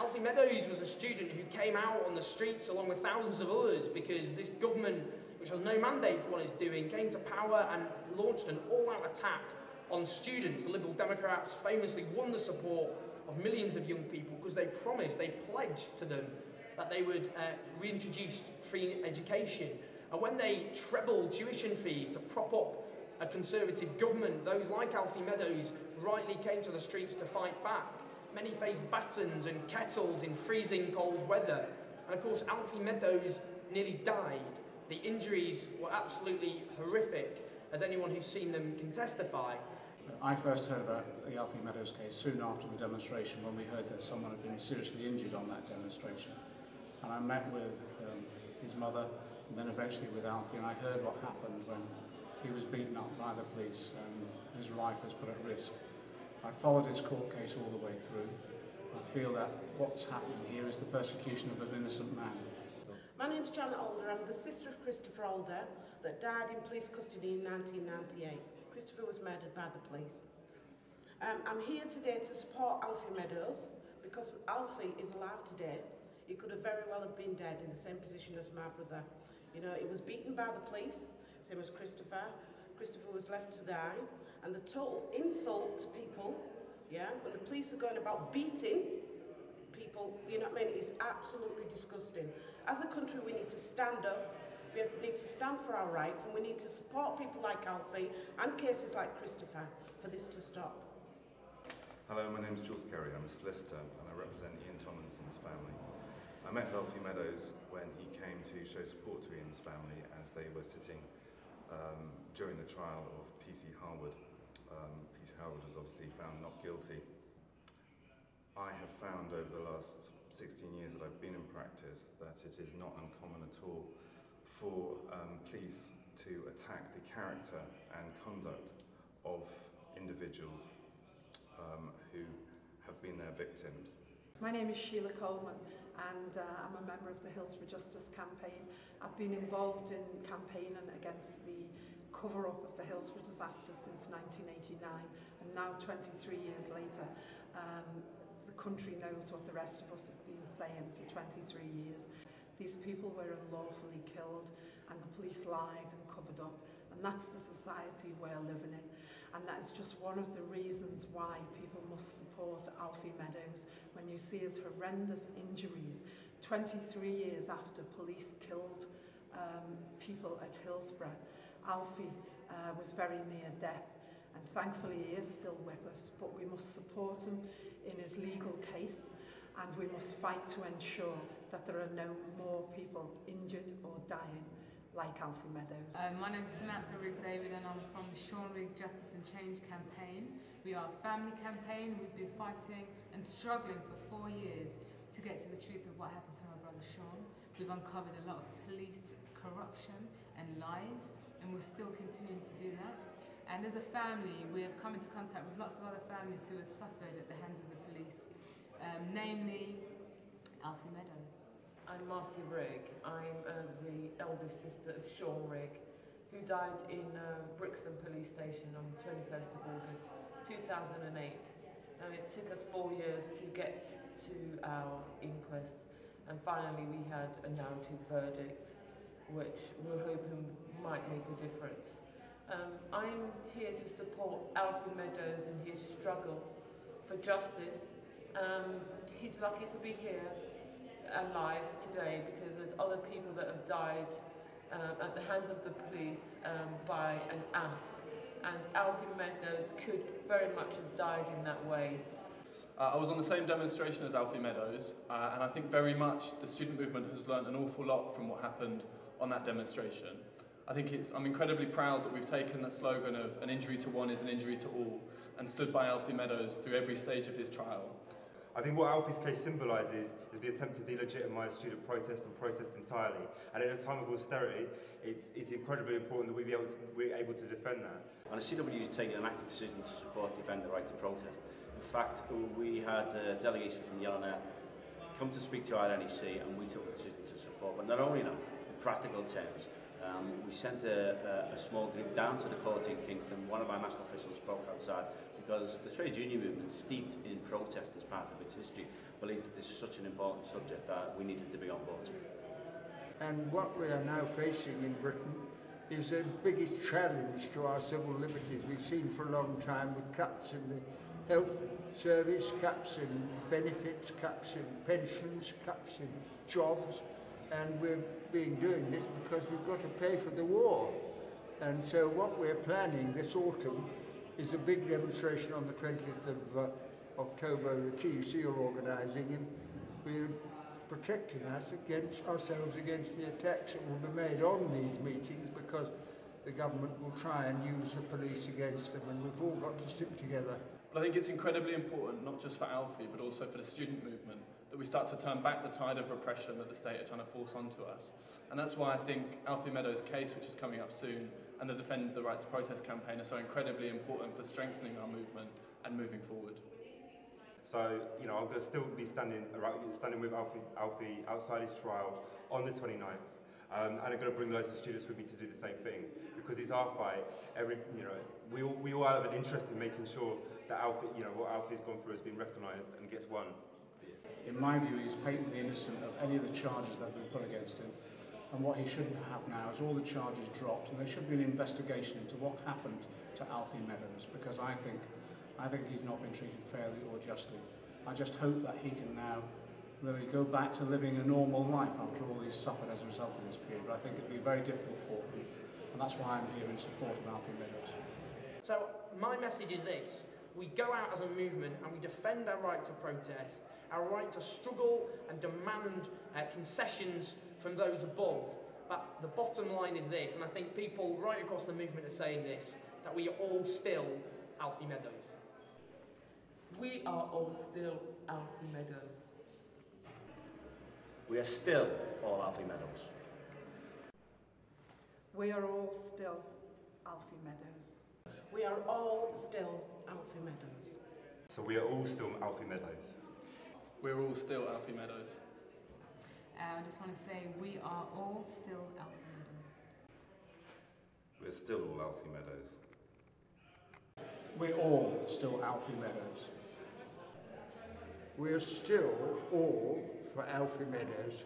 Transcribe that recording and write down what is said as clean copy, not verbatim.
Alfie Meadows was a student who came out on the streets along with thousands of others because this government, which has no mandate for what it's doing, came to power and launched an all-out attack on students. The Liberal Democrats famously won the support of millions of young people because they promised, they pledged to them that they would reintroduce free education. And when they trebled tuition fees to prop up a Conservative government, those like Alfie Meadows rightly came to the streets to fight back. Many faced batons and kettles in freezing cold weather. And of course, Alfie Meadows nearly died. The injuries were absolutely horrific, as anyone who's seen them can testify. I first heard about the Alfie Meadows case soon after the demonstration, when we heard that someone had been seriously injured on that demonstration. And I met with his mother and then eventually with Alfie, and I heard what happened when he was beaten up by the police and his life was put at risk. I followed his court case all the way through. I feel that what's happening here is the persecution of an innocent man. My name's Janet Alder. I'm the sister of Christopher Alder that died in police custody in 1998. Christopher was murdered by the police. I'm here today to support Alfie Meadows because Alfie is alive today. He could have very well have been dead in the same position as my brother. You know, he was beaten by the police, same as Christopher. Christopher was left to die. And the total insult to people, yeah, when the police are going about beating people, you know what I mean, is absolutely disgusting. As a country, we need to stand up. We need to stand for our rights, and we need to support people like Alfie and cases like Christopher for this to stop. Hello, my name is Jules Carey. I'm a solicitor and I represent Ian Tomlinson's family. I met Alfie Meadows when he came to show support to Ian's family as they were sitting during the trial of PC Harwood. PC Harwood was obviously found not guilty. I have found over the last 16 years that I've been in practice that it is not uncommon at all for police to attack the character and conduct of individuals who have been their victims. My name is Sheila Coleman and I'm a member of the Hills for Justice campaign. I've been involved in campaigning against the cover-up of the Hills for disaster since 1989, and now 23 years later the country knows what the rest of us have been saying for 23 years. These people were unlawfully killed and the police lied and covered up, and that's the society we're living in, and that is just one of the reasons why people must support Alfie Meadows. When you see his horrendous injuries 23 years after police killed people at Hillsborough, Alfie was very near death, and thankfully he is still with us, but we must support him in his legal case, and we must fight to ensure that there are no more people injured or dying like Alfie Meadows. My name is Samantha Rigg-David and I'm from the Sean Rigg Justice and Change campaign. We are a family campaign. We've been fighting and struggling for 4 years to get to the truth of what happened to my brother Sean. We've uncovered a lot of police corruption and lies, and we're still continuing to do that. And as a family, we have come into contact with lots of other families who have suffered at the hands of the police, namely Alfie Meadows. I'm Marcy Rigg. I'm the eldest sister of Sean Rigg, who died in Brixton Police Station on the 21st of August 2008. It took us 4 years to get to our inquest, and finally we had a narrative verdict, which we're hoping might make a difference. I'm here to support Alfie Meadows in his struggle for justice. He's lucky to be here alive today because there's other people that have died at the hands of the police by an asp, and Alfie Meadows could very much have died in that way. I was on the same demonstration as Alfie Meadows, and I think very much the student movement has learned an awful lot from what happened on that demonstration. I'm incredibly proud that we've taken that slogan of an injury to one is an injury to all and stood by Alfie Meadows through every stage of his trial. I think what Alfie's case symbolises is the attempt to delegitimise student protest and protest entirely. And at a time of austerity, it's incredibly important that we're able to defend that. And the CW has taken an active decision to support and defend the right to protest. In fact, we had a delegation from Yellownet come to speak to our NEC, and we took a decision to support. But not only that, in practical terms, we sent a small group down to the court in Kingston. One of our national officials spoke outside. We because the trade union movement, steeped in protest as part of its history, believes that this is such an important subject that we needed to be on board. And what we are now facing in Britain is the biggest challenge to our civil liberties we've seen for a long time, with cuts in the health service, cuts in benefits, cuts in pensions, cuts in jobs, and we're doing this because we've got to pay for the war. And so what we're planning this autumn is a big demonstration on the 20th of October the TUC are organising, and we're protecting ourselves against the attacks that will be made on these meetings, because the government will try and use the police against them, and we've all got to stick together. But I think it's incredibly important, not just for Alfie, but also for the student movement, that we start to turn back the tide of repression that the state are trying to force onto us. And that's why I think Alfie Meadows' case, which is coming up soon, and the Defend the Right to Protest campaign are so incredibly important for strengthening our movement and moving forward. So, you know, I'm going to still be standing with Alfie outside his trial on the 29th. And I'm going to bring loads of students with me to do the same thing, because it's our fight. We all have an interest in making sure that Alfie, what Alfie's gone through has been recognised and gets won. In my view, he's patently innocent of any of the charges that have been put against him. And what he shouldn't have now is all the charges dropped, and there should be an investigation into what happened to Alfie Meadows, because I think he's not been treated fairly or justly. I just hope that he can now really go back to living a normal life after all he's suffered as a result of this period. But I think it'd be very difficult for him, and that's why I'm here in support of Alfie Meadows. So my message is this: we go out as a movement and we defend our right to protest, our right to struggle and demand concessions from those above. But the bottom line is this, and I think people right across the movement are saying this, that we are all still Alfie Meadows. We are all still Alfie Meadows. We are still all Alfie Meadows. We are all still Alfie Meadows. We are all still Alfie Meadows. So we are all still Alfie Meadows. We're all still Alfie Meadows. I just want to say we are all still Alfie Meadows. We're still all Alfie Meadows. We're all still Alfie Meadows. We're still all for Alfie Meadows.